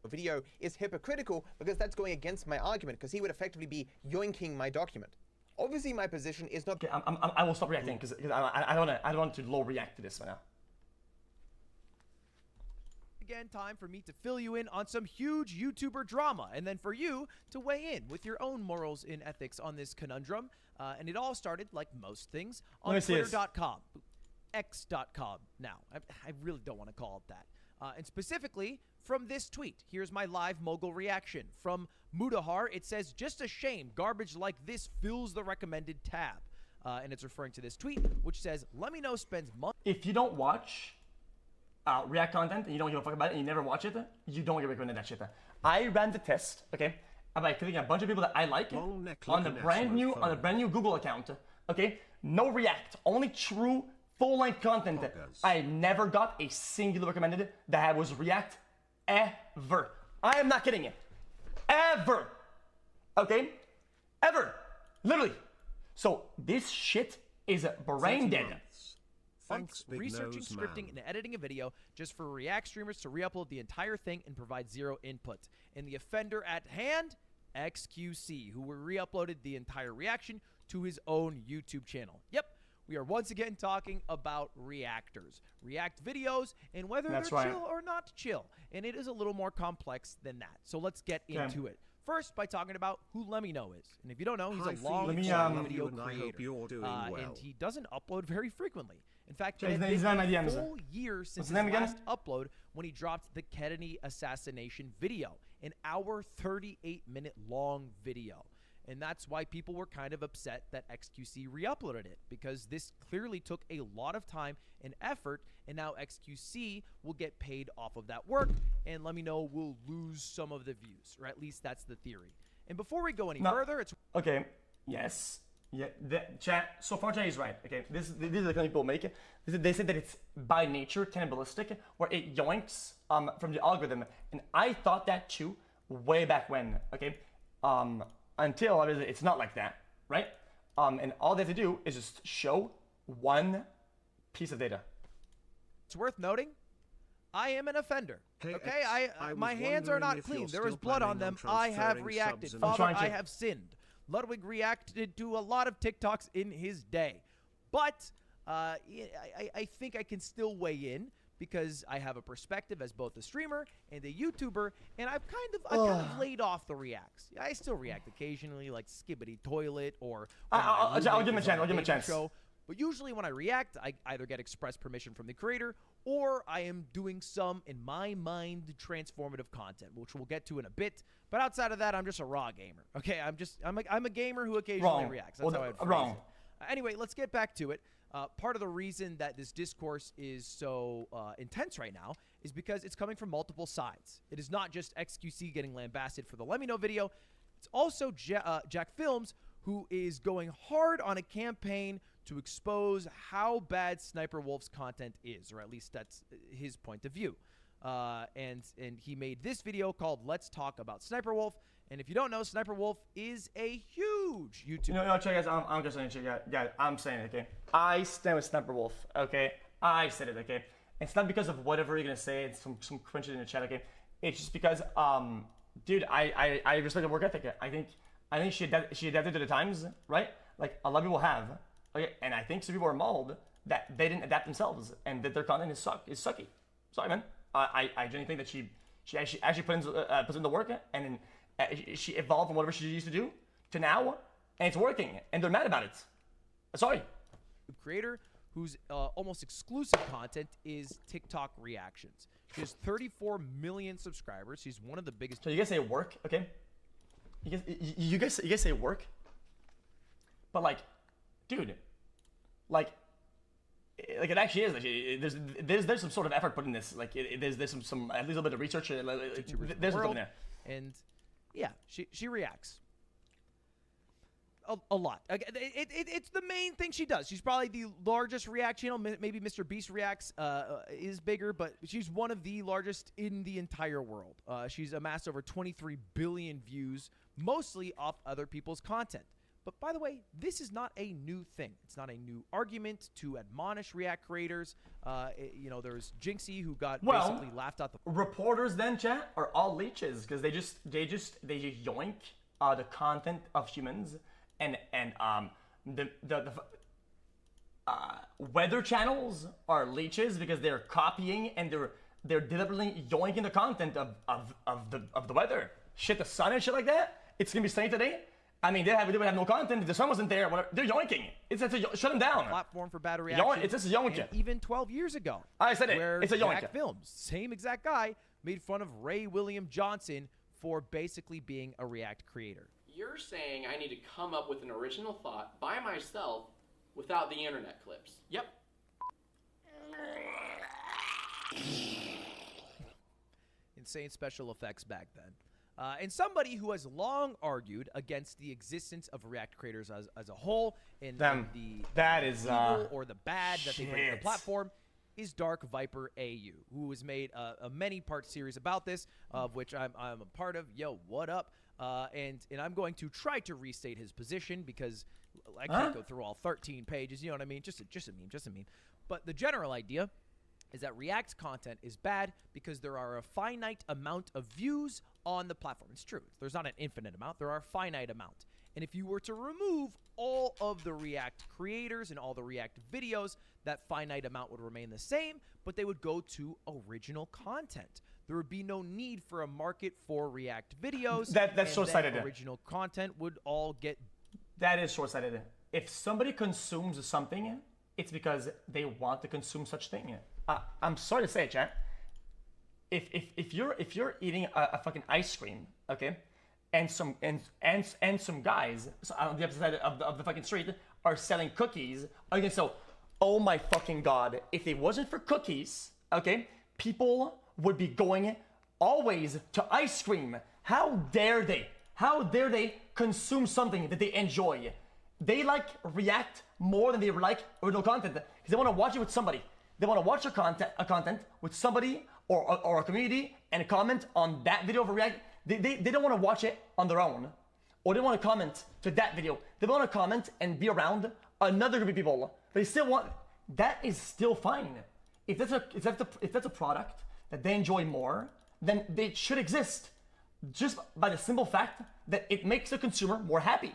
video is hypocritical because that's going against my argument, because he would effectively be yoinking my document. Obviously, my position is not... Okay, I will stop reacting because I don't want to low react to this right now. Again, time for me to fill you in on some huge YouTuber drama, and then for you to weigh in with your own morals and ethics on this conundrum. And it all started, like most things, on Twitter.com, X.com now. I really don't want to call it that. And specifically from this tweet. Here's my live mogul reaction. From Mudahar, it says, "Just a shame garbage like this fills the recommended tab." And it's referring to this tweet, which says, "Let me know spends months." If you don't watch React content and you don't give a fuck about it and you never watch it, you don't get recommended that shit. I ran the test, okay, by clicking a bunch of people that I like on the brand new Google account, okay? No React, only true full-length content. I never got a singular recommended that was React ever. I am not kidding you. Ever. Okay? Ever. Literally. So this shit is brain dead. Thanks, researching, scripting, and editing a video just for React streamers to re-upload the entire thing and provide zero input. And the offender at hand, xQc, who re-uploaded the entire reaction to his own YouTube channel. Yep, we are once again talking about reactors, React videos, and whether they're chill or not chill. And it is a little more complex than that. So let's get into it. First, by talking about who Lemino is. And if you don't know, he's a long video creator. And he doesn't upload very frequently. In fact, it has been a full year since his last upload when he dropped the Kennedy assassination video, an hour 38-minute long video. And that's why people were kind of upset that xQc re-uploaded it, because this clearly took a lot of time and effort, and now xQc will get paid off of that work, and Lemino will lose some of the views, or at least that's the theory. And before we go any further, it's... Okay, yes. Yeah, so far Jay is right, okay? This is the kind of people make it. They said that it's by nature cannibalistic, where it yoinks from the algorithm, and I thought that too way back when, okay? Until obviously it's not like that, right? And all they have to do is just show one piece of data. It's worth noting, I am an offender. Okay, my hands are not clean. There is blood on them. I have reacted. Father, I have sinned. Ludwig reacted to a lot of TikToks in his day, but I think I can still weigh in because I have a perspective as both a streamer and a YouTuber, and I've kind of laid off the reacts. I still react occasionally, like Skibbity Toilet or... I'll give him a chance. I'll give him a chance. But usually when I react, I either get express permission from the creator, or I am doing some, in my mind, transformative content, which we'll get to in a bit. But outside of that, I'm just a raw gamer. Okay, I'm a gamer who occasionally reacts. That's how I'd phrase it. Anyway, let's get back to it. Part of the reason that this discourse is so intense right now is because it's coming from multiple sides. It is not just xQc getting lambasted for the Lemino video. It's also Jack Films, who is going hard on a campaign to expose how bad Sniper Wolf's content is, or at least that's his point of view. And he made this video called "Let's Talk About Sniper Wolf." And if you don't know, Sniper Wolf is a huge YouTuber. No, check guys, I'm just saying it, guys. I'm saying it, okay? I stand with Sniper Wolf, okay? I said it, okay? It's not because of whatever you're gonna say. It's some cringe in the chat, okay? It's just because, dude, I respect the work ethic. I think she adapted to the times, right? Like a lot of people have, okay? And I think some people are mauled that they didn't adapt themselves and that their content is sucky. Sorry, man. I genuinely think that she actually puts in the work, and then she evolved from whatever she used to do to now, and it's working, and they're mad about it. Sorry. Creator whose almost exclusive content is TikTok reactions. She has 34 million subscribers. She's one of the biggest. So you guys say work, okay? You guys say work, but like, dude, like it actually is. Like, there's some sort of effort put in this. Like there's some at least a bit of research. There's something there. And yeah, she reacts a lot. It's the main thing she does. She's probably the largest React channel. Maybe Mr. Beast Reacts is bigger, but she's one of the largest in the entire world. She's amassed over 23 billion views, mostly off other people's content. But by the way, this is not a new thing. It's not a new argument to admonish React creators. You know, there's Jinxie who got basically laughed out the. Reporters then, chat, are all leeches because they just yoink the content of humans, and the weather channels are leeches because they're copying and they're deliberately yoinking the content of the weather. Shit, the sun and shit like that. It's gonna be sunny today. I mean, they would have no content. If the sun wasn't there, whatever, they're yoinking. Shut them down. Platform for bad reaction. It's just a yoinking. Even 12 years ago. I said it. It's a yoinking. Films, same exact guy, made fun of Ray William Johnson for basically being a React creator. You're saying I need to come up with an original thought by myself without the internet clips. Yep. Insane special effects back then. And somebody who has long argued against the existence of React creators as a whole and the evil or the bad that they bring to the platform is Dark Viper AU, who has made a many-part series about this, of which I'm a part of. Yo, what up? And I'm going to try to restate his position because I can't go through all 13 pages. You know what I mean? Just a meme. But the general idea is that React's content is bad because there are a finite amount of views on the platform. It's true. There's not an infinite amount. There are a finite amount. And if you were to remove all of the React creators and all the React videos, that finite amount would remain the same, but they would go to original content. There would be no need for a market for React videos. That's short-sighted. Original content would all get... That is short-sighted. If somebody consumes something, it's because they want to consume such thing. I'm sorry to say it, chat. If you're eating a fucking ice cream, okay, and some guys on the other side of the fucking street are selling cookies, are you gonna say, oh my fucking god, if it wasn't for cookies, okay, people would be going always to ice cream. How dare they? How dare they consume something that they enjoy? They like React more than they like original content because they want to watch it with somebody. They want to watch a content with somebody or a community and comment on that video of React. They don't want to watch it on their own, or they want to comment to that video. They want to comment and be around another group of people. They still want that is still fine. If that's a product that they enjoy more, then they should exist, just by the simple fact that it makes the consumer more happy.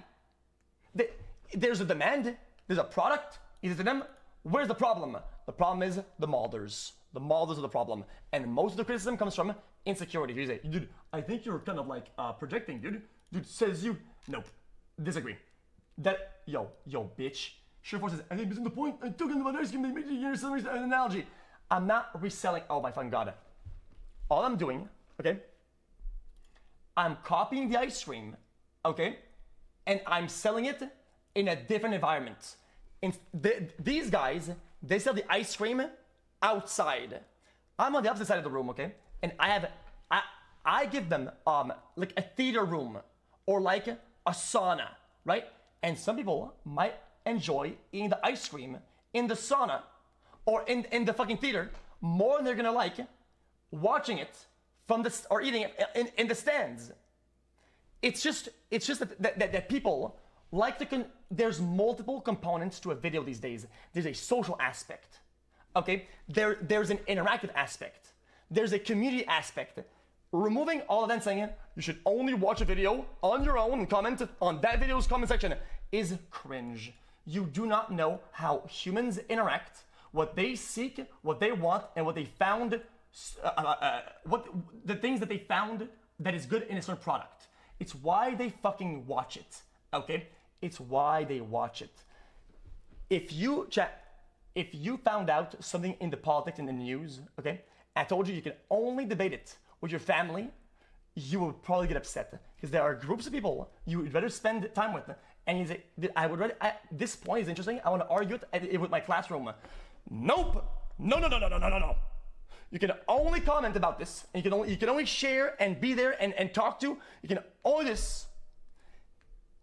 There's a demand. There's a product. Is it to them? Where's the problem? The problem is the modders. The modders are the problem. And most of the criticism comes from insecurity. You say, dude, I think you're kind of like projecting, dude. Dude, says you. Nope. Disagree. Yo, bitch. Sureforce says, I think this is the point. I took it about ice cream. They made you hear an analogy. I'm not reselling. Oh my fucking god. All I'm doing, okay, I'm copying the ice cream, okay, and I'm selling it in a different environment. These guys, they sell the ice cream outside. I'm on the opposite side of the room, okay? And I give them like a theater room or like a sauna, right? And some people might enjoy eating the ice cream in the sauna or in the fucking theater more than they're gonna like watching it from the or eating it in the stands. It's just that people like there's multiple components to a video these days. There's a social aspect, okay? There's an interactive aspect. There's a community aspect. Removing all of that and saying you should only watch a video on your own and comment on that video's comment section is cringe. You do not know how humans interact, what they seek, what they want, and what they found, what the things that they found that is good in a certain product. It's why they fucking watch it, okay? It's why they watch it. If you found out something in the politics and the news, okay, I told you can only debate it with your family, you would probably get upset because there are groups of people you would rather spend time with, and you say, this point is interesting. I want to argue it with my classroom. Nope. No. You can only comment about this, and you can only share and be there and talk to. You can only do this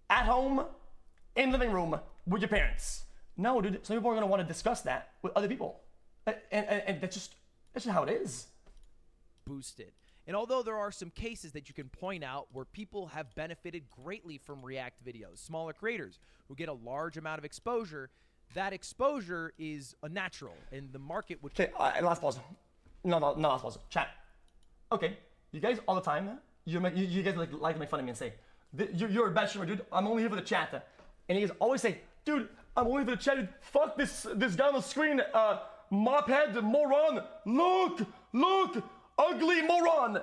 at home, in the living room, with your parents. No, dude, some people are going to want to discuss that with other people. And that's just how it is. Boosted. And although there are some cases that you can point out where people have benefited greatly from React videos, smaller creators who get a large amount of exposure, that exposure is a natural, and the market would... Okay, last pause. No, last pause. Chat. Okay, you guys all the time, you guys like to make fun of me and say, you're a bad streamer, dude. I'm only here for the chat. And you guys always say, dude, I'm only here for the chat, dude. Fuck this guy on the screen, mophead, moron. Look, ugly moron.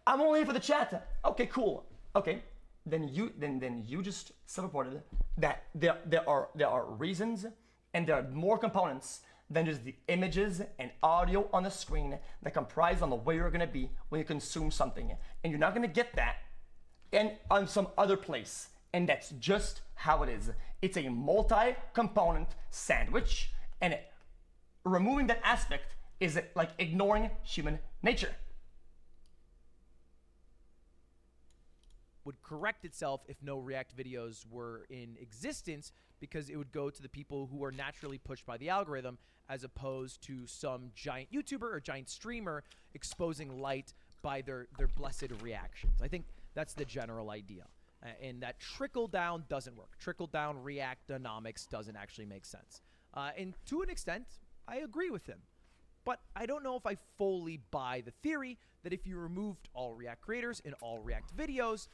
I'm only here for the chat. Okay, cool. Okay, then you just self-reported that there are reasons and there are more components than just the images and audio on the screen that comprise on the way you're gonna be when you consume something. And you're not gonna get that and on some other place. And that's just how it is. It's a multi-component sandwich, and removing that aspect is like ignoring human nature. Would correct itself if no React videos were in existence, because it would go to the people who are naturally pushed by the algorithm, as opposed to some giant YouTuber or giant streamer exposing light by their blessed reactions. I think that's the general idea. And that trickle down doesn't work. Trickle down Reactonomics doesn't actually make sense. And to an extent, I agree with him. But I don't know if I fully buy the theory that if you removed all React creators and all React videos,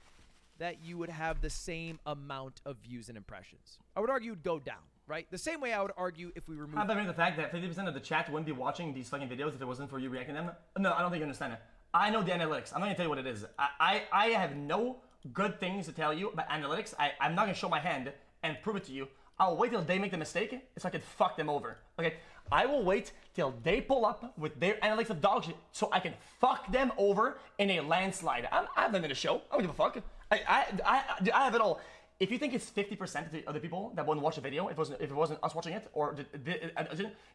that you would have the same amount of views and impressions. I would argue it would go down, right? The same way I would argue if we removed... How about the fact that 50% of the chat wouldn't be watching these fucking videos if it wasn't for you reacting them? No, I don't think you understand it. I know the analytics. I'm not gonna tell you what it is. I have no good things to tell you about analytics. I'm not gonna show my hand and prove it to you. I'll wait till they make the mistake so I can fuck them over. Okay? I will wait till they pull up with their analytics of dog shit so I can fuck them over in a landslide. I have them in the show. I don't give a fuck. I have it all. If you think it's 50% of the other people that wouldn't watch a video if it wasn't us watching it, or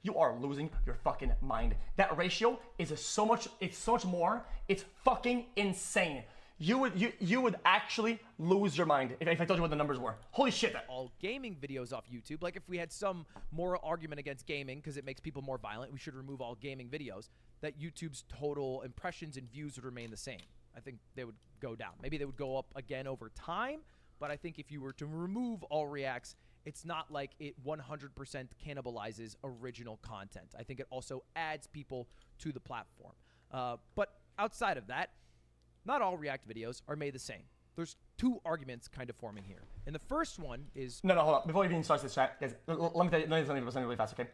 you are losing your fucking mind. That ratio is so much more. It's fucking insane. You would actually lose your mind if I told you what the numbers were. Holy shit. All gaming videos off YouTube. Like if we had some moral argument against gaming because it makes people more violent, we should remove all gaming videos, that YouTube's total impressions and views would remain the same. I think they would go down. Maybe they would go up again over time, but I think if you were to remove all reacts, it's not like it 100% cannibalizes original content. I think it also adds people to the platform. But outside of that, not all React videos are made the same. There's two arguments kind of forming here. And the first one is... No, hold on. Before we even start this chat, guys, let me tell you something really fast, okay?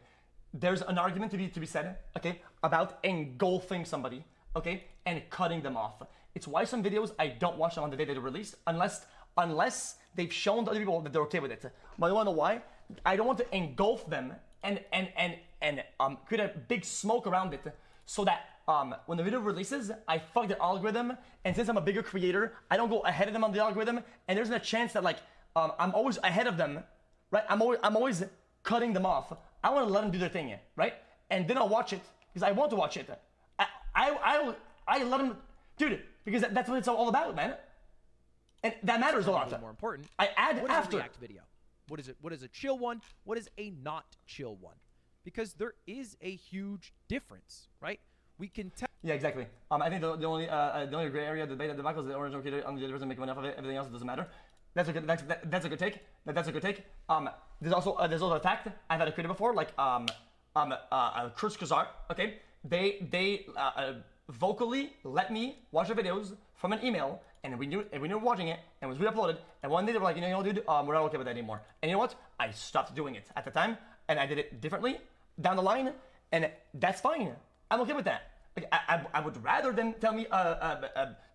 There's an argument to be said, okay, about engulfing somebody, okay, and cutting them off. It's why some videos, I don't watch them on the day they're released unless they've shown to other people that they're okay with it. But you wanna know why? I don't want to engulf them and create a big smoke around it so that when the video releases, I fuck the algorithm, and since I'm a bigger creator, I don't go ahead of them on the algorithm, and there's a chance that like I'm always ahead of them, right? I'm always cutting them off. I want to let them do their thing, right? And then I'll watch it because I want to watch it. I let them, dude, because that's what it's all about, man. And that matters a lot. More important. I add what after. Is a React video? What is it? What is a chill one? What is a not chill one? Because there is a huge difference, right? We can tell. Yeah, exactly. I think the only gray area of the debate at the back is the original creator on the doesn't make enough of it. Everything else doesn't matter. That's a good. That's a good take. That's a good take. There's also a fact. I've had a creator before, like Chris Kazar. Okay, they vocally let me watch the videos from an email, and we knew watching it, and it was re-uploaded. And one day they were like, you know, dude, we're not okay with that anymore. And you know what? I stopped doing it at the time, and I did it differently down the line, and that's fine. I'm okay with that. Like, I would rather them tell me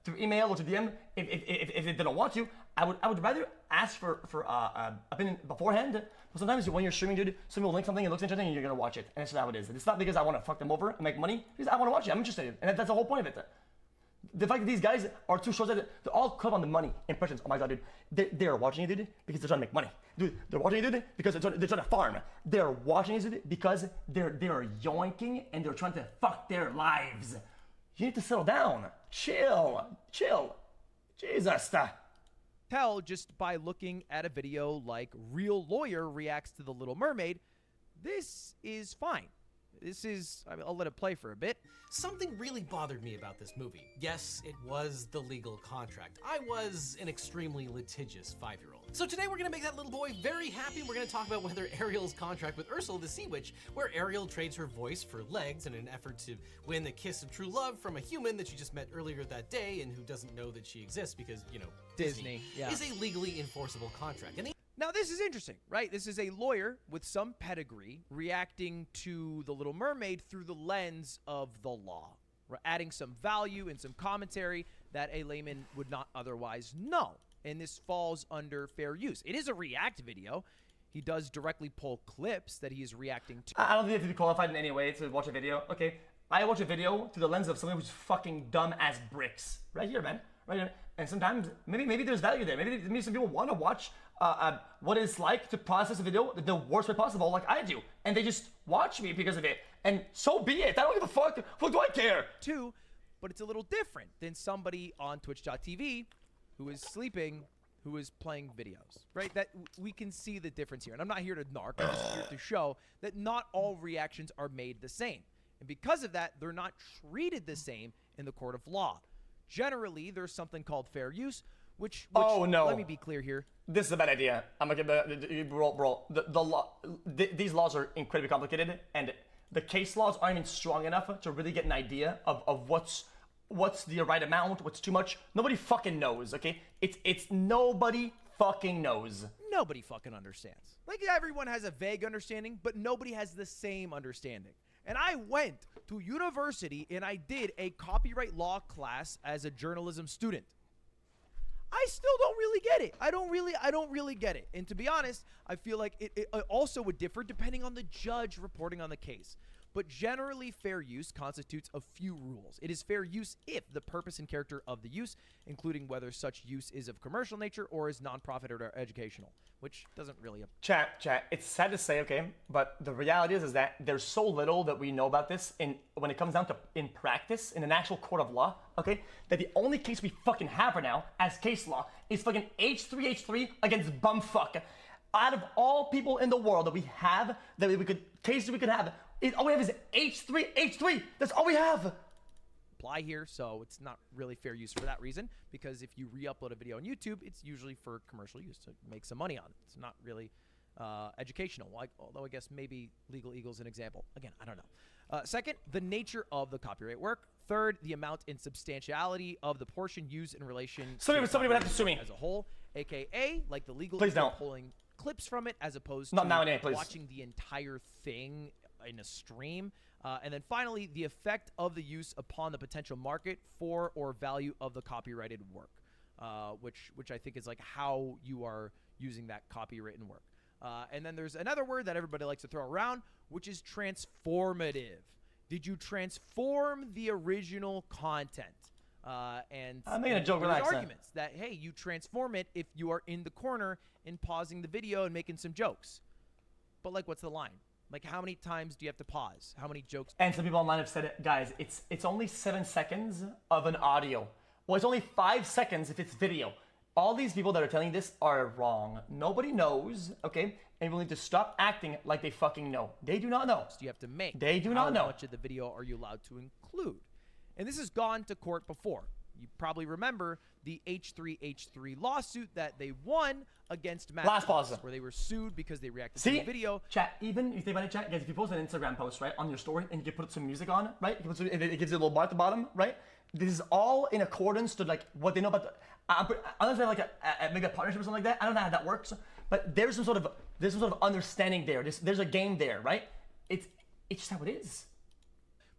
through email or to DM if they don't want to. I would rather ask for opinion beforehand. But sometimes when you're streaming, dude, someone will link something, it looks interesting, and you're gonna watch it, and that's how it is. It's not because I want to fuck them over and make money. Because I want to watch it. I'm interested, and that's the whole point of it. The fact that these guys are too short, they're all caught on the money impressions. Oh my god, dude, they're watching you, dude, because they're trying to make money. Dude, they're watching you, dude, because they're trying to farm. They're watching you, dude, because they're yoinking and they're trying to fuck their lives. You need to settle down. Chill. Jesus. Tell just by looking at a video like Real Lawyer reacts to The Little Mermaid, this is fine. This is, I'll let it play for a bit. Something really bothered me about this movie. Yes, it was the legal contract. I was an extremely litigious 5-year-old. So today we're gonna make that little boy very happy. We're gonna talk about whether Ariel's contract with Ursula the Sea Witch, where Ariel trades her voice for legs in an effort to win the kiss of true love from a human that she just met earlier that day and who doesn't know that she exists because, you know, Disney, yeah. is a legally enforceable contract. And Now, this is interesting, right? This is a lawyer with some pedigree reacting to The Little Mermaid through the lens of the law. We're adding some value and some commentary that a layman would not otherwise know. And this falls under fair use. It is a react video. He does directly pull clips that he is reacting to. I don't think you have to be qualified in any way to watch a video. Okay, I watch a video through the lens of someone who's fucking dumb as bricks. Right here, man. Right here. And sometimes, maybe there's value there. Maybe some people want to watch what it's like to process a video the worst way possible, like I do. And they just watch me because of it. And so be it. I don't give a fuck. What do I care? Too, but it's a little different than somebody on twitch.tv who is sleeping, who is playing videos, right? That we can see the difference here. And I'm not here to narc, I'm just here to show that not all reactions are made the same. And because of that, they're not treated the same in the court of law. Generally, there's something called fair use, which oh no, let me be clear here. This is a bad idea. I'm gonna get bro. The law, these laws are incredibly complicated, and the case laws aren't even strong enough to really get an idea of what's the right amount, what's too much. Nobody fucking knows. Okay, it's nobody fucking knows. Nobody fucking understands. Like everyone has a vague understanding, but nobody has the same understanding. And I went to university and I did a copyright law class as a journalism student. I still don't really get it. I don't really get it. And to be honest, I feel like it also would differ depending on the judge reporting on the case. But generally, fair use constitutes a few rules. It is fair use if the purpose and character of the use, including whether such use is of commercial nature or is nonprofit or educational, which doesn't really apply. Chat, it's sad to say, okay, but the reality is that there's so little that we know about this when it comes down to in practice, in an actual court of law, okay, that the only case we fucking have right now as case law is fucking H3 against bumfuck. Out of all people in the world that we have, cases we could have, all we have is H3. That's all we have. Apply here, so it's not really fair use for that reason, because if you re-upload a video on YouTube, it's usually for commercial use to make some money on it. It's not really educational, although I guess maybe Legal Eagle's an example. Again, I don't know. Second, the nature of the copyright work. Third, the amount and substantiality of the portion used in relation somebody would have to sue me as a whole, aka like the Legal Please Eagle don't. pulling clips from it as opposed Not to nowadays, please. watching the entire thing in a stream. And then finally, the effect of the use upon the potential market for or value of the copyrighted work, which I think is like how you are using that copywritten work. And then there's another word that everybody likes to throw around, which is transformative. Did you transform the original content? And I'm making a joke. there's Relax. arguments that, hey, you transform it if you are in the corner and pausing the video and making some jokes. But like, what's the line? Like, how many times do you have to pause? How many jokes? And some people online have said it, guys, it's only 7 seconds of an audio. Well, it's only 5 seconds if it's video. All these people that are telling this are wrong. Nobody knows, okay? And we'll need to stop acting like they fucking know. They do not know. You have to make. They do not know. How much of the video are you allowed to include? And this has gone to court before. You probably remember the H3 lawsuit that they won against Matt Last pause. where they were sued because they reacted to the video. Chat, even if you think about it, chat, guys, if you post an Instagram post, right, on your story and you put some music on, right, it gives you a little bar at the bottom, right, this is all in accordance to, like, what they know about unless they have, like, maybe a partnership or something like that. I don't know how that works, but there's some sort of understanding there. There's a game there, right? It's just how it is.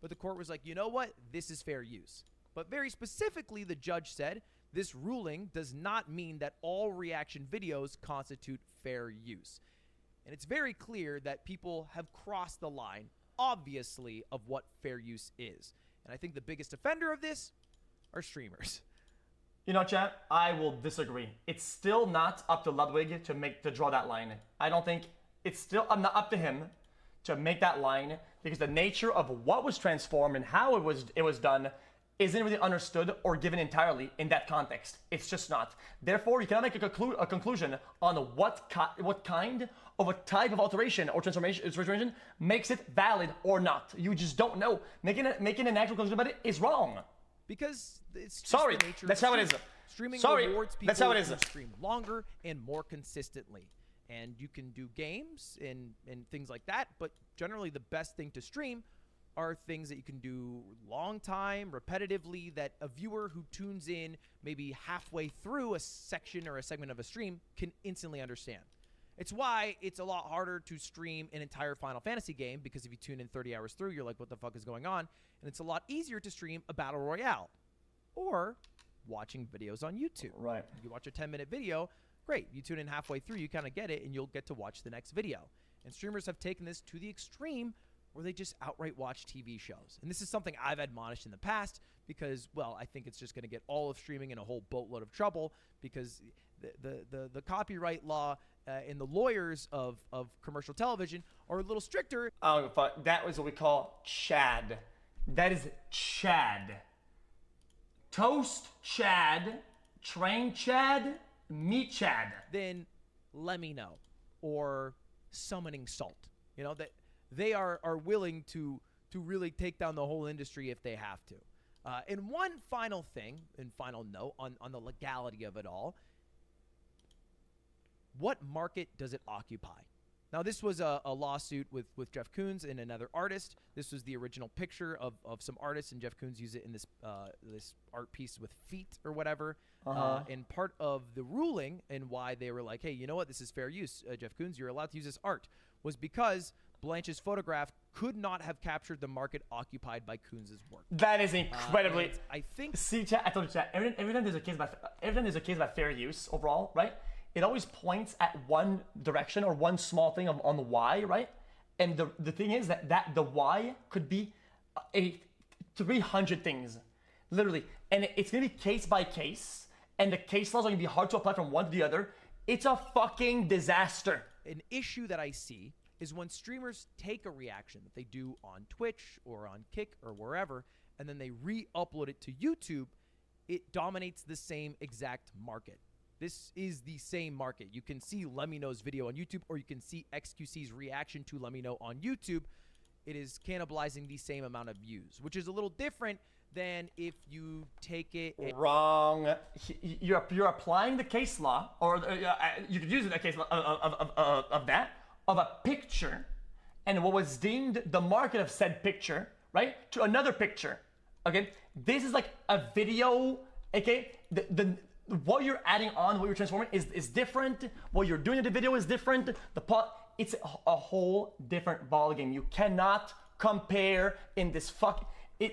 But the court was like, you know what? This is fair use. But very specifically, the judge said, this ruling does not mean that all reaction videos constitute fair use. And it's very clear that people have crossed the line, obviously, of what fair use is. And I think the biggest offender of this are streamers. You know, chat, I will disagree. It's still not up to Ludwig to draw that line. I don't think it's still not up to him to make that line, because the nature of what was transformed and how it was done isn't really understood or given entirely in that context. It's just not. Therefore, you cannot make a conclusion on what kind of a type of alteration or transformation makes it valid or not. You just don't know. Making an actual conclusion about it is wrong. Because it's just Sorry, the nature that's of how it is. Streaming Sorry, rewards people that's how it is. who stream longer and more consistently. And you can do games and things like that, but generally the best thing to stream are things that you can do long time, repetitively, that a viewer who tunes in maybe halfway through a section or a segment of a stream can instantly understand. It's why it's a lot harder to stream an entire Final Fantasy game, because if you tune in 30 hours through, you're like, what the fuck is going on? And it's a lot easier to stream a Battle Royale or watching videos on YouTube. Right. You watch a 10-minute video, great. You tune in halfway through, you kind of get it, and you'll get to watch the next video. And streamers have taken this to the extreme where they just outright watch TV shows. And this is something I've admonished in the past because, well, I think it's just going to get all of streaming in a whole boatload of trouble, because the copyright law and the lawyers of commercial television are a little stricter. Oh, fuck. That was what we call Chad. That is Chad. Toast Chad, train Chad, meet Chad. Then let me know, or summoning salt. You know, that they are willing to really take down the whole industry if they have to. And one final thing, and final note on the legality of it all, what market does it occupy? Now, this was a lawsuit with Jeff Koons and another artist. This was the original picture of some artists, and Jeff Koons used it in this art piece with feet or whatever. And part of the ruling and why they were like, hey, you know what, this is fair use, Jeff Koons, you're allowed to use this art, was because Blanche's photograph could not have captured the market occupied by Koons' work. That is incredibly. I think. See, chat. I told you, chat. Every time there's a case about fair use overall, right? It always points at one direction or one small thing on the why, right? And the thing is that the why could be 300 things, literally, and it's gonna be case by case, and the case laws are gonna be hard to apply from one to the other. It's a fucking disaster. An issue that I see is when streamers take a reaction that they do on Twitch or on Kick or wherever, and then they re-upload it to YouTube, it dominates the same exact market. This is the same market. You can see Lemmy-No's video on YouTube, or you can see xQc's reaction to Lemmy-No on YouTube. It is cannibalizing the same amount of views, which is a little different than if you take it... Wrong. You're applying the case law, or you could use the case law of a picture, and what was deemed the market of said picture, right, to another picture. Okay, this is like a video. Okay, what you're adding on, what you're transforming is different. What you're doing in the video is different. It's a whole different ballgame. You cannot compare in this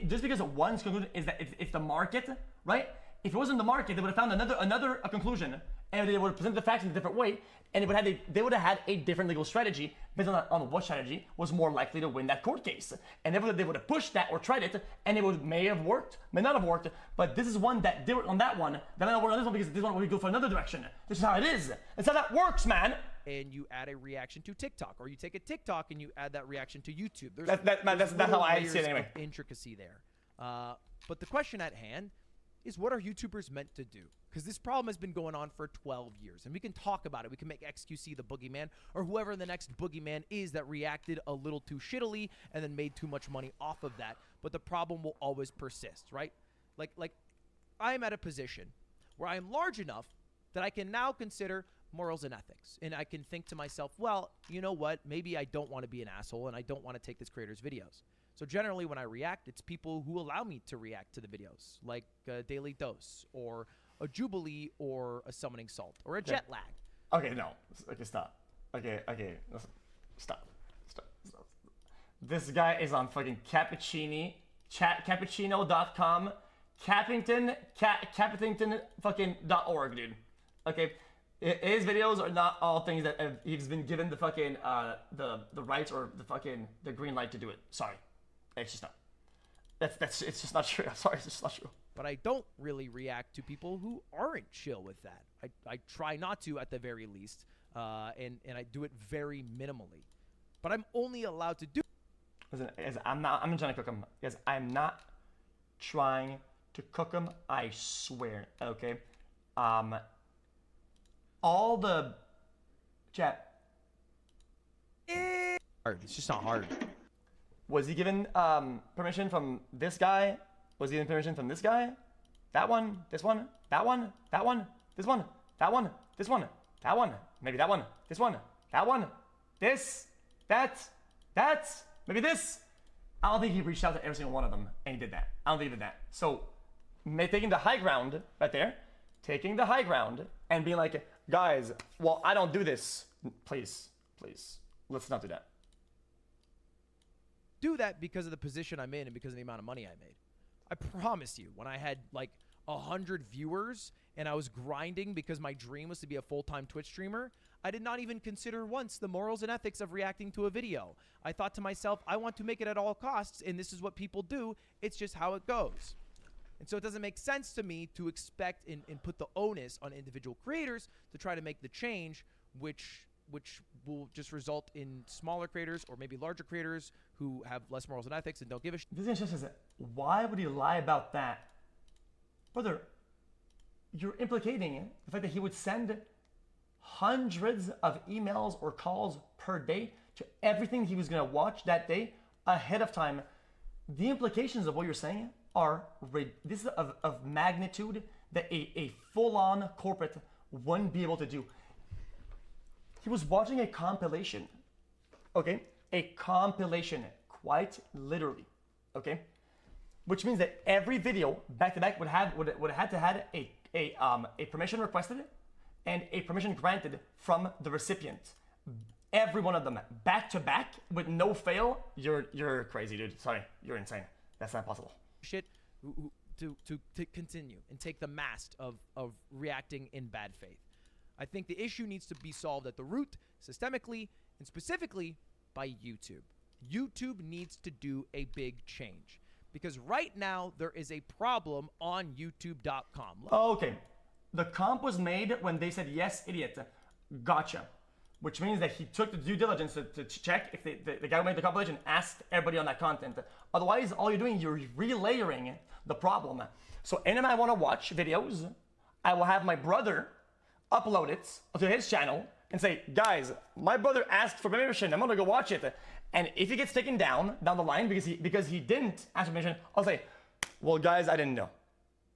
just because one's conclusion is that it's the market, right? If it wasn't the market, they would have found another conclusion, and they would have presented the facts in a different way, and they would have had a different legal strategy based on what strategy was more likely to win that court case. And they would have pushed that or tried it, and it may have worked, may not have worked, but this is one that did work on that one, that might not work on this one because this one would go for another direction. This is how it is. That's how that works, man. And you add a reaction to TikTok, or you take a TikTok and you add that reaction to YouTube. That's how I see it anyway. Intricacy there. But the question at hand is, what are YouTubers meant to do? Because this problem has been going on for 12 years, and we can talk about it. We can make xQc the boogeyman, or whoever the next boogeyman is that reacted a little too shittily and then made too much money off of that. But the problem will always persist, right? Like I'm at a position where I am large enough that I can now consider morals and ethics, and I can think to myself, well, you know what? Maybe I don't want to be an asshole, and I don't want to take this creator's videos. So generally, when I react, it's people who allow me to react to the videos, like Daily Dose, or a Jubilee, or a Summoning Salt, or a Jet Lag. Okay, no. Okay, stop. Okay. Stop. This guy is on fucking cappuccino.com, Cappington fucking .org, dude. Okay? His videos are not all things that he's been given the fucking, the rights or the green light to do it. Sorry. It's just not. It's just not true. I'm sorry, it's just not true. But I don't really react to people who aren't chill with that. I try not to, at the very least, and I do it very minimally. But I'm only allowed to do. Listen, I'm not trying to cook him. Because I'm not trying to cook them, I swear, okay? All the chat. Hard. It's just not hard. Was he given permission from this guy? Was he given permission from this guy? That one, this one, that one, that one, this one, that one, this one, that one, maybe that one, this one, that one, this, that, maybe this. I don't think he reached out to every single one of them and he did that. I don't think he did that. So taking the high ground right there, taking the high ground and being like, guys, well, I don't do this. Please, let's not do that. Do that because of the position I'm in and because of the amount of money I made. I promise you, when I had like 100 viewers and I was grinding because my dream was to be a full-time Twitch streamer, I did not even consider once the morals and ethics of reacting to a video. I thought to myself, I want to make it at all costs, and this is what people do. It's just how it goes. And so it doesn't make sense to me to expect and put the onus on individual creators to try to make the change, which will just result in smaller creators or maybe larger creators who have less morals and ethics and don't give a shit. This is just says, why would he lie about that? Brother, you're implicating the fact that he would send hundreds of emails or calls per day to everything he was going to watch that day ahead of time. The implications of what you're saying are this is of magnitude that a full-on corporate wouldn't be able to do. He was watching a compilation, okay? A compilation, quite literally, okay? Which means that every video back to back would have had to have a permission requested and a permission granted from the recipient. Every one of them back to back with no fail. You're crazy, dude. Sorry, you're insane. That's not possible. Shit to continue and take the mast of reacting in bad faith. I think the issue needs to be solved at the root, systemically, and specifically by YouTube. YouTube needs to do a big change because right now there is a problem on youtube.com. Okay, the comp was made when they said, yes, idiot, gotcha. Which means that he took the due diligence to check if the guy who made the compilation asked everybody on that content. Otherwise, all you're doing, you're relayering the problem. So anytime I want to watch videos, I will have my brother upload it to his channel and say, guys, my brother asked for permission. I'm gonna go watch it. And if he gets taken down the line because he didn't ask for permission, I'll say, well, guys, I didn't know.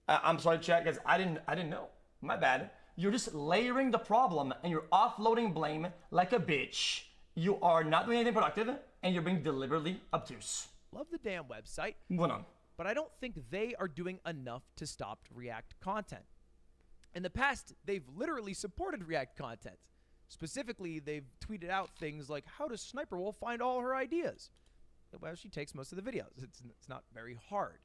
I'm sorry, chat, guys, I didn't know. My bad. You're just layering the problem and you're offloading blame like a bitch. You are not doing anything productive and you're being deliberately obtuse. Love the damn website. Moving on. But I don't think they are doing enough to stop React content. In the past, they've literally supported React content. Specifically, they've tweeted out things like, how does Sniper Wolf find all her ideas? Well, she takes most of the videos. It's not very hard.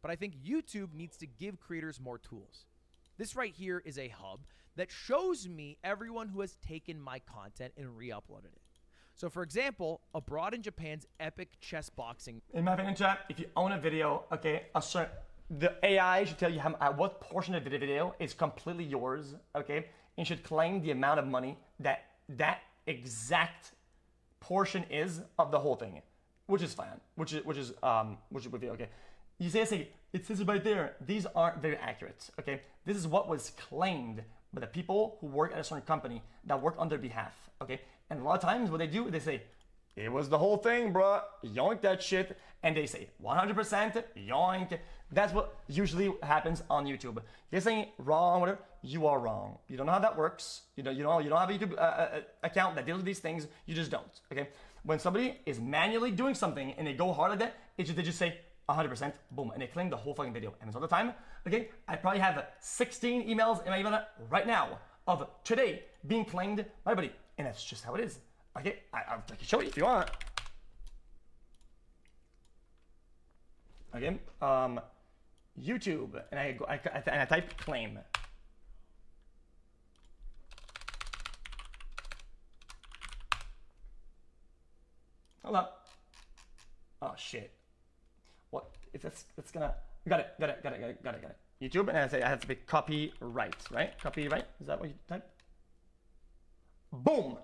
But I think YouTube needs to give creators more tools. This right here is a hub that shows me everyone who has taken my content and re-uploaded it. So for example, abroad in Japan's epic chess boxing. In my opinion, chat, if you own a video, okay, the AI should tell you what portion of the video is completely yours, okay? And should claim the amount of money that exact portion is of the whole thing, which is fine, which would be okay. You say it says it right there. These aren't very accurate, okay? This is what was claimed by the people who work at a certain company that work on their behalf, okay? And a lot of times what they do, they say, it was the whole thing, bruh, yoink that shit. And they say 100% yoink. That's what usually happens on YouTube. You're saying wrong, whatever, you are wrong. You don't know how that works. You don't have a YouTube account that deals with these things. You just don't, okay? When somebody is manually doing something and they go hard like that, they just say 100%, boom, and they claim the whole fucking video. And it's all the time, okay? I probably have 16 emails in my email right now of today being claimed by everybody. And that's just how it is. Okay, I can show you if you want. Okay, YouTube, and I type claim. Hold up. Oh shit. What if it's gonna? Got it. YouTube, and I have to be copyright, right? Copyright. Is that what you type? Boom.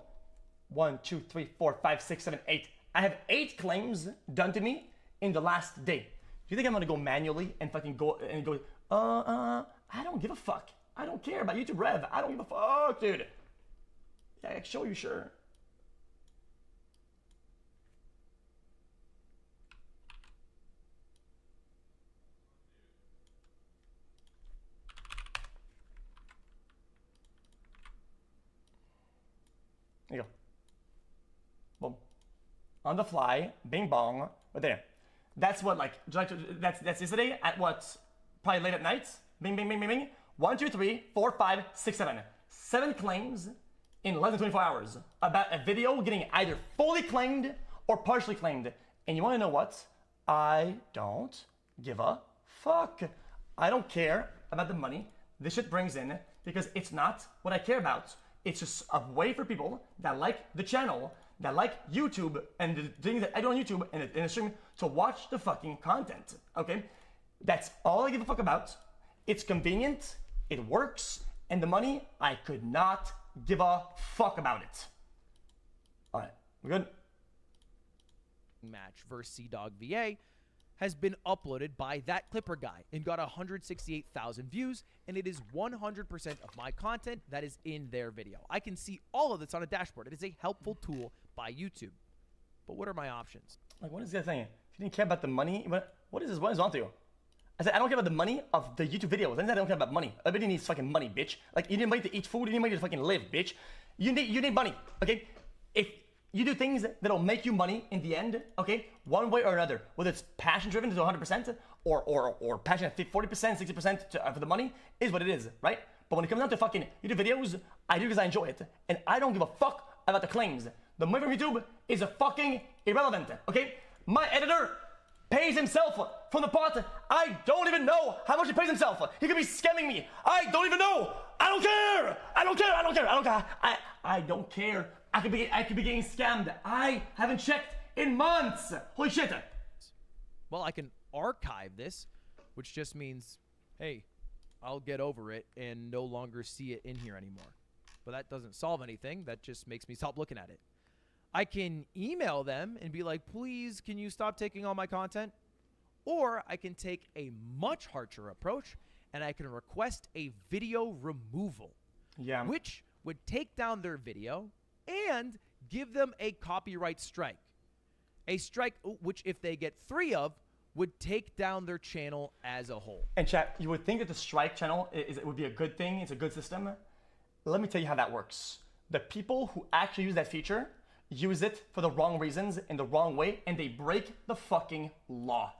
1, 2, 3, 4, 5, 6, 7, 8. I have 8 claims done to me in the last day. you think I'm gonna go manually and fucking go, I don't give a fuck. I don't care about YouTube Rev. I don't give a fuck, dude. Yeah, I can show you, sure. There you go. Boom. On the fly, bing bong, right there. That's what, like, that's yesterday at what? Probably late at night. Bing, bing, bing, bing, bing. 1, 2, 3, 4, 5, 6, 7. 7 claims in less than 24 hours about a video getting either fully claimed or partially claimed. And you want to know what? I don't give a fuck. I don't care about the money this shit brings in because it's not what I care about. It's just a way for people that like the channel, that like YouTube and the things that I do on YouTube and the stream to watch the fucking content, okay? That's all I give a fuck about. It's convenient, it works, and the money, I could not give a fuck about it. All right, we good? Match versus C-Dog VA has been uploaded by that Clipper guy and got 168,000 views, and it is 100% of my content that is in their video. I can see all of this on a dashboard. It is a helpful tool by YouTube. But what are my options? Like, what is that thing? If you didn't care about the money, what is this? What is on to you? I said, I don't care about the money of the YouTube videos. I don't care about money. Everybody needs fucking money, bitch. Like, you need money to eat food. You need money to fucking live, bitch. You need money, okay? If you do things that'll make you money in the end, okay? One way or another, whether it's passion-driven to 100% or passion at 40%, 60% for the money, is what it is, right? But when it comes down to fucking YouTube videos, I do because I enjoy it. And I don't give a fuck about the claims. The money from YouTube is a fucking irrelevant, okay? My editor pays himself from the pot. I don't even know how much he pays himself. He could be scamming me. I don't even know. I don't care. I don't care. I don't care. I don't care. I don't care. I could be getting scammed. I haven't checked in months. Holy shit. Well, I can archive this, which just means, hey, I'll get over it and no longer see it in here anymore. But that doesn't solve anything. That just makes me stop looking at it. I can email them and be like, please, can you stop taking all my content? Or I can take a much harsher approach and I can request a video removal. Yeah. Which would take down their video and give them a copyright strike. A strike which, if they get 3 of, would take down their channel as a whole. And chat, you would think that the strike channel it would be a good thing. It's a good system. Let me tell you how that works. The people who actually use that feature use it for the wrong reasons in the wrong way, and they break the fucking law.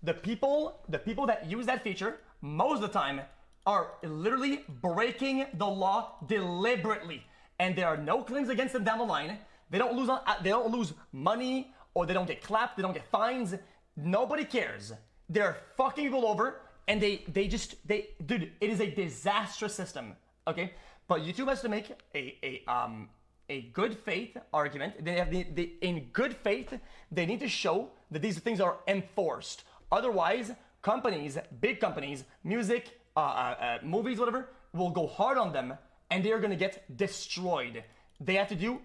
The people that use that feature most of the time are literally breaking the law deliberately, and there are no claims against them down the line. They don't lose money, or they don't get clapped, they don't get fines. Nobody cares. They're fucking people over, and dude, it is a disastrous system. Okay, but YouTube has to make a good faith argument. In good faith, they need to show that these things are enforced. Otherwise, companies, big companies, music, movies, whatever, will go hard on them and they are gonna get destroyed. They have to do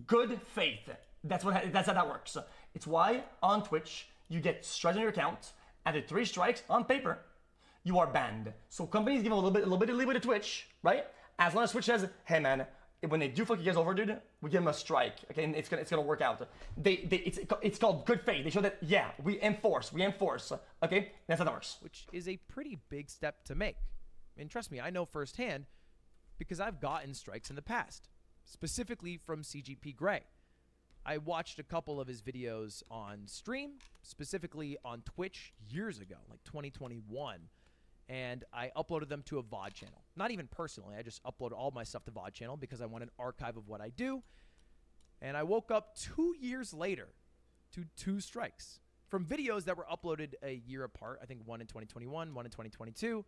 good faith. That's how that works. It's why on Twitch, you get strikes on your account. After 3 strikes on paper, you are banned. So companies give a little bit of leeway to Twitch, right? As long as Twitch says, hey man, when they do fuck you guys over, dude, we give them a strike, okay, and it's gonna work out. It's called good faith. They show that, yeah, we enforce, okay? That's how that works. Which is a pretty big step to make. And trust me, I know firsthand because I've gotten strikes in the past, specifically from CGP Grey. I watched a couple of his videos on stream, specifically on Twitch years ago, like 2021. And I uploaded them to a VOD channel. Not even personally, I just uploaded all my stuff to VOD channel because I want an archive of what I do. And I woke up 2 years later to 2 strikes from videos that were uploaded a year apart. I think one in 2021, one in 2022.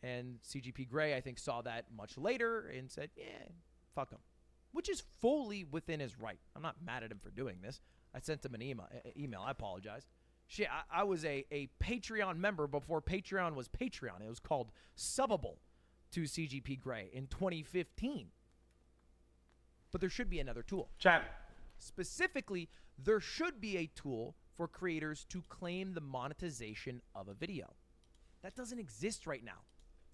And CGP Grey, I think, saw that much later and said, yeah, fuck him. Which is fully within his right. I'm not mad at him for doing this. I sent him an email. I apologize. Shit, I was a Patreon member before Patreon was Patreon. It was called Subbable to CGP Grey in 2015. But there should be another tool. Chat. Specifically, there should be a tool for creators to claim the monetization of a video. That doesn't exist right now.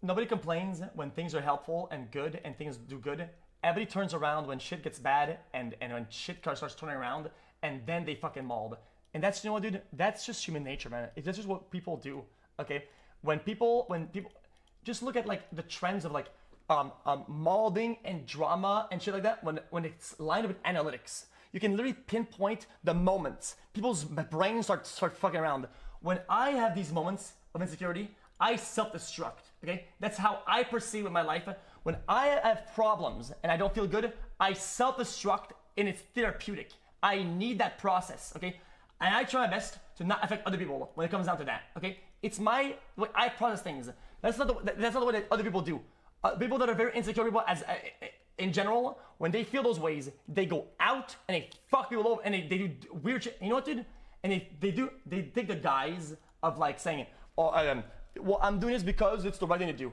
Nobody complains when things are helpful and good and things do good. Everybody turns around when shit gets bad and when shit starts turning around, and then they fucking mauled. And that's, you know what, dude? That's just human nature, man. That's just what people do, okay? When people, just look at like the trends of like mauling and drama and shit like that. When it's lined up with analytics, you can literally pinpoint the moments. People's brains start fucking around. When I have these moments of insecurity, I self-destruct, okay? That's how I perceive in my life. When I have problems and I don't feel good, I self-destruct, and it's therapeutic. I need that process, okay? And I try my best to not affect other people when it comes down to that, okay? It's my way I process things. That's not the way that other people do. People that are very insecure people, in general, when they feel those ways, they go out and they fuck people over and they do weird shit. You know what, dude? And they take the guise of like saying, oh, well, I'm doing this because it's the right thing to do.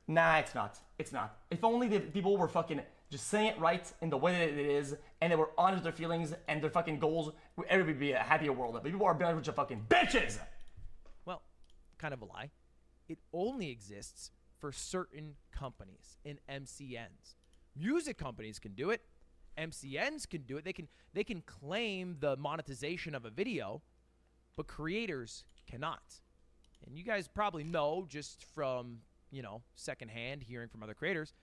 Nah, it's not. It's not. If only the people were fucking just saying it right in the way that it is, and they were honest with their feelings and their fucking goals, everybody would be a happier world. But people are a bunch of fucking bitches! Well, kind of a lie. It only exists for certain companies and MCNs. Music companies can do it. MCNs can do it. They can claim the monetization of a video, but creators cannot. And you guys probably know just from, secondhand hearing from other creators,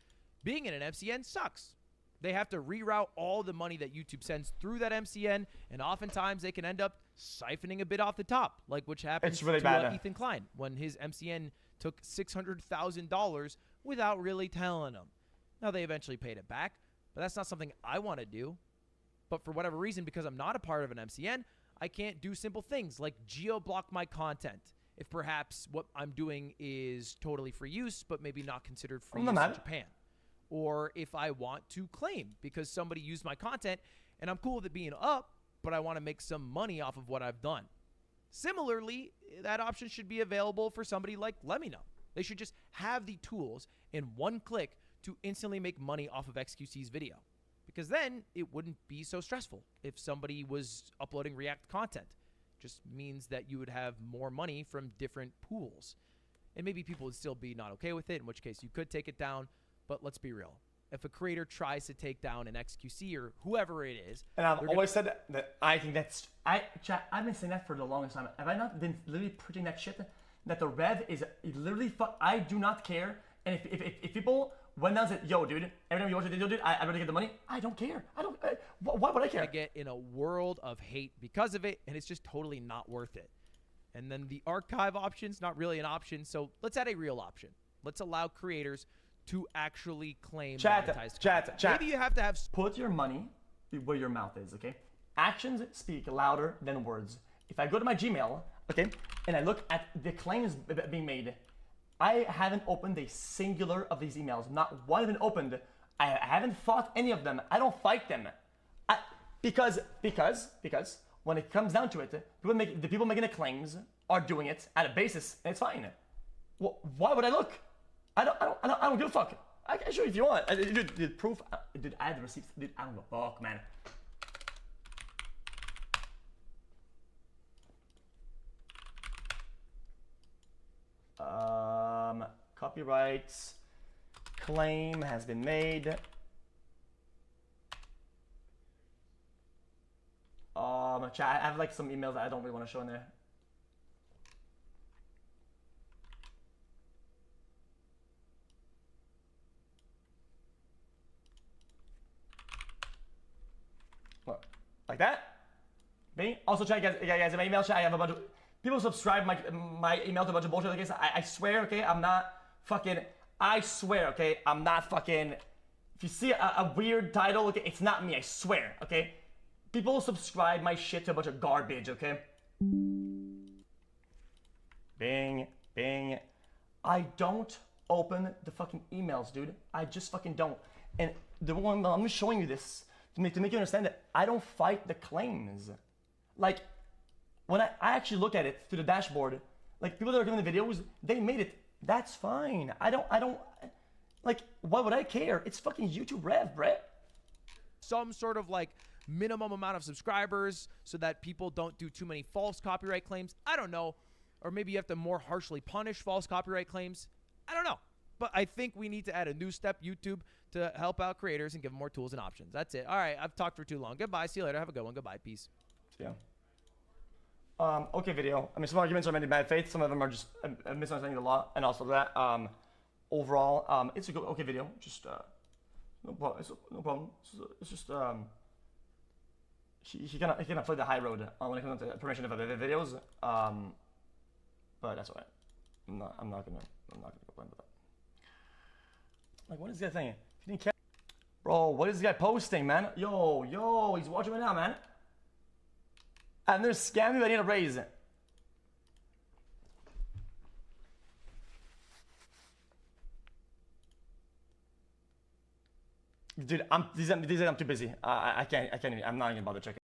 being in an MCN sucks. They have to reroute all the money that YouTube sends through that MCN, and oftentimes they can end up siphoning a bit off the top, like which happened really to bad. Ethan Klein when his MCN took $600,000 without really telling him. Now, they eventually paid it back, but that's not something I want to do. But for whatever reason, because I'm not a part of an MCN, I can't do simple things like geo-block my content if perhaps what I'm doing is totally free use, but maybe not considered free use in Japan. Or if I want to claim because somebody used my content and I'm cool with it being up, but I want to make some money off of what I've done. Similarly, that option should be available for somebody like Let Me Know. They should just have the tools in one click to instantly make money off of xQc's video. Because then it wouldn't be so stressful if somebody was uploading React content. Just means that you would have more money from different pools. And maybe people would still be not okay with it, in which case you could take it down. But let's be real. If a creator tries to take down an xQc or whoever it is... And I've always said that I think that's... I've been saying that for the longest time. Have I not been literally preaching that shit? That the rev is literally... I do not care. And if people went down and said, yo, dude, every time you watch a video, dude, I'd rather get the money. I don't care. Why would I care? I get in a world of hate because of it, and it's just totally not worth it. And then the archive option's not really an option, so let's add a real option. Let's allow creators to actually claim monetized content. Chat. Maybe you have to have... Put your money where your mouth is, okay? Actions speak louder than words. If I go to my Gmail, okay, and I look at the claims being made, I haven't opened a singular of these emails. Not one have been opened. I haven't fought any of them. I don't fight them. Because when it comes down to it, the people making the claims are doing it at a basis, and it's fine. Well, why would I look? I don't give a fuck. I can show you if you want. Dude, proof. Dude, I had the receipts. Dude, I don't give a fuck, man. Copyrights claim has been made. Chat, I have like some emails that I don't really want to show in there. What? Like that? Me? Also, chat, guys, in my email chat, I have a bunch of people subscribe my email to a bunch of bullshit. Like this. I swear, okay, I'm not fucking. I swear, okay, I'm not fucking. If you see a weird title, okay, it's not me. I swear, okay. People subscribe my shit to a bunch of garbage, okay? Bing, bing. I don't open the fucking emails, dude. I just fucking don't. And the one I'm showing you this to make you understand that I don't fight the claims. Like, when I actually look at it through the dashboard, like people that are giving the videos, they made it. That's fine. I don't, like, why would I care? It's fucking YouTube rev, bruh. Some sort of like minimum amount of subscribers so that people don't do too many false copyright claims. I don't know. Or maybe you have to more harshly punish false copyright claims. I don't know. But I think we need to add a new step, YouTube, to help out creators and give them more tools and options. That's it. All right, I've talked for too long. Goodbye. See you later. Have a good one. Goodbye. Peace. Yeah. Okay, video. I mean, some arguments are made in bad faith. Some of them are just misunderstanding the law, and also that. Overall, it's a good, okay video. Just no problem. No problem. It's just he cannot play the high road when it comes to permission of other videos. But that's alright. I'm not gonna complain about that. Like, what is this guy saying? He didn't care. Bro, what is this guy posting, man? Yo, he's watching right now, man. And they're scamming me. I need a raise. Dude, I'm too busy. I can't even, I'm not even bother checking.